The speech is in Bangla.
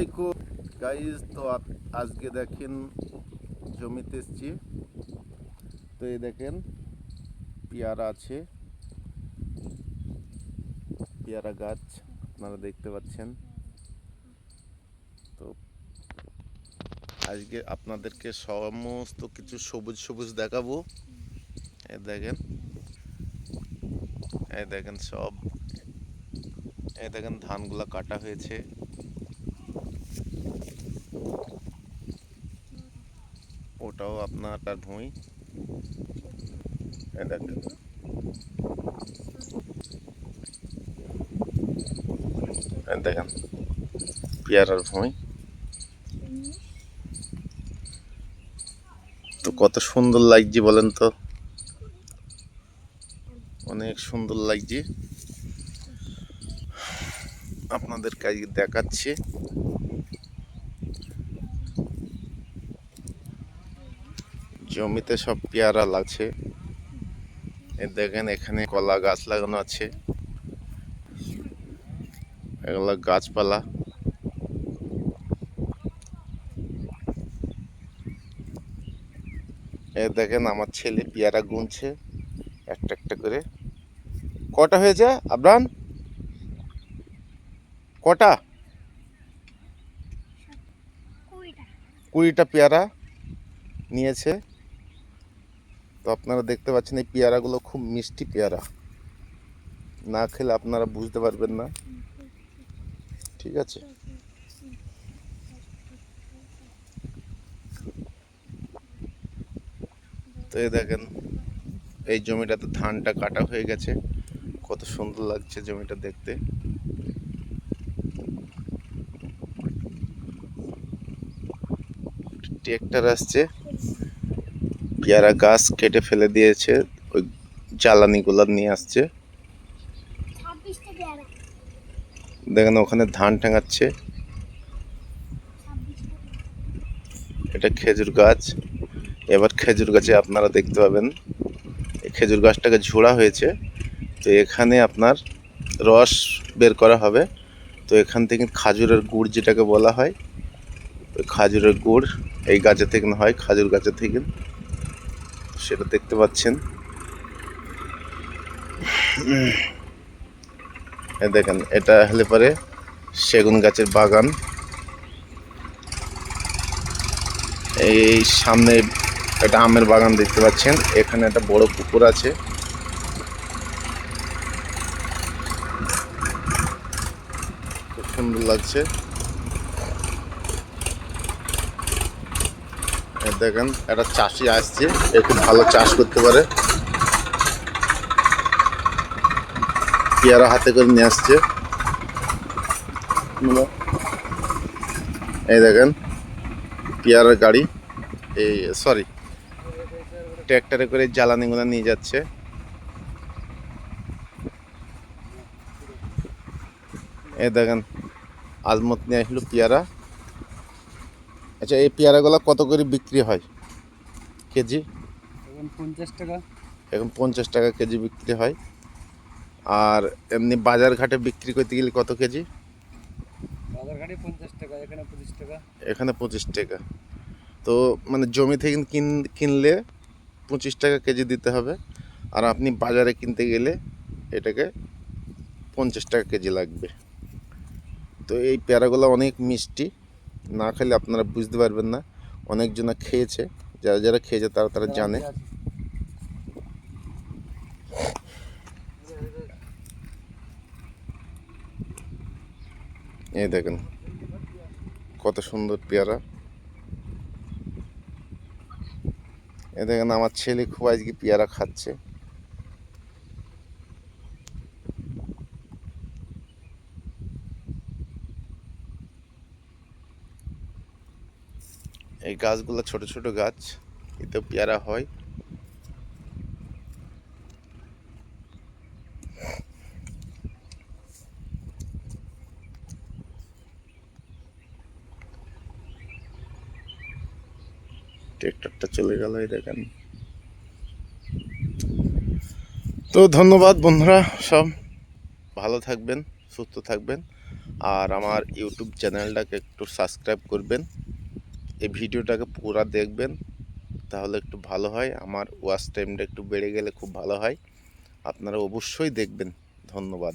আলাইকুম গাইজ। তো আজকে দেখেন জমিতে এসছি। তো এই দেখেন পেয়ারা আছে, পেয়ারা গাছ আপনারা দেখতে পাচ্ছেন। তো আজকে আপনাদেরকে সমস্ত কিছু সবুজ সবুজ দেখাবো। এই দেখেন, এই দেখেন সব, এই দেখেন ধানগুলা কাটা হয়েছে। ওটাও আপনার ভুঁই। এই দেখেন, এই দেখেন পেয়ারার ভুঁই। তো কত সুন্দর লাগছে বলেন তো, অনেক সুন্দর লাগছে। আপনাদের কাছে দেখাচ্ছি। জমিতে সব পেয়ারা লাগছে। এই দেখেন এখানে কলা গাছ লাগানো আছে, এগুলা গাছপালা। এই দেখেন আমার ছেলে পেয়ারা গুনছে একটা একটা করে। কটা হয়েছে আবরান? কটা? 20টা পেয়ারা নিয়েছে। তো আপনারা দেখতে পাচ্ছেন এই পেয়ারাগুলো খুব মিষ্টি পেয়ারা, না খেলে আপনারা বুঝতে পারবেন না। ঠিক আছে, তো এই দেখেন এই জমিটাতে ধানটা কাটা হয়ে গেছে। কত সুন্দর লাগছে জমিটা দেখতে। ট্রাক্টর আসছে, পেয়ারা গাছ কেটে ফেলে দিয়েছে, ওই জ্বালানিগুলো নিয়ে আসছে। দেখেন ওখানে ধান টাঙাচ্ছে। এটা খেজুর গাছ। এবার খেজুর গাছে আপনারা দেখতে পাবেন এই খেজুর গাছটাকে ঝোড়া হয়েছে। তো এখানে আপনার রস বের করা হবে। তো এখান থেকে খাজুরের গুড় যেটাকে বলা হয়, ওই খাজুরের গুড় এই গাছে থেকে হয়, খাজুর গাছে থেকে। সেটা দেখতে পাচ্ছেন। দেখেন এটা হলে পরে সেগুন গাছের বাগান। এই সামনে একটা আমের বাগান দেখতে পাচ্ছেন। এখানে একটা বড় পুকুর আছে। খুব সুন্দর লাগছে। দেখেন একটা চাষি আসছে, একটু ভালো চাষ করতে পারে। পেয়ারা হাতে করে নিয়ে আসছে। এই দেখেন পেয়ারার গাড়ি, এই সরি ট্র্যাক্টরে করে জ্বালানিগুলো নিয়ে যাচ্ছে। এই দেখেন আজমত নিয়ে আসলো পেয়ারা। আচ্ছা, এই পেয়ারাগুলো কত করে বিক্রি হয় কেজি? এখন 50 টাকা। এখন 50 টাকা কেজি বিক্রি হয়। আর এমনি বাজার ঘাটে বিক্রি করতে গেলে কত কেজি? বাজার ঘাটে 50 টাকা, এখানে 25 টাকা। এখানে 25 টাকা। তো মানে জমি থেকে কিনলে 25 টাকা কেজি দিতে হবে। আর আপনি বাজারে কিনতে গেলে এটাকে 50 টাকা কেজি লাগবে। তো এই পেয়ারাগুলো অনেক মিষ্টি, না খেলে আপনারা বুঝতে পারবেন না। অনেকজনা খেয়েছে, যারা যারা খেয়েছে তারা তারা জানে। এই দেখেন কত সুন্দর পেয়ারা। এই দেখেন আমার ছেলে খুব আজকে পেয়ারা খাচ্ছে। এই গাছগুলো ছোট ছোট গাছ, এতে পেয়ারা হয়। ট্রাক্টরটা চলে গেল, এই দেখেন। তো ধন্যবাদ বন্ধুরা, সব ভালো থাকবেন, সুস্থ থাকবেন। আর আমার ইউটিউব চ্যানেলটাকে একটু সাবস্ক্রাইব করবেন, এই ভিডিওটাকে পুরা দেখবেন, তাহলে একটু ভালো হয়, আমার ওয়াচ টাইমটা একটু বেড়ে গেলে খুব ভালো হয়। আপনারা অবশ্যই দেখবেন। ধন্যবাদ।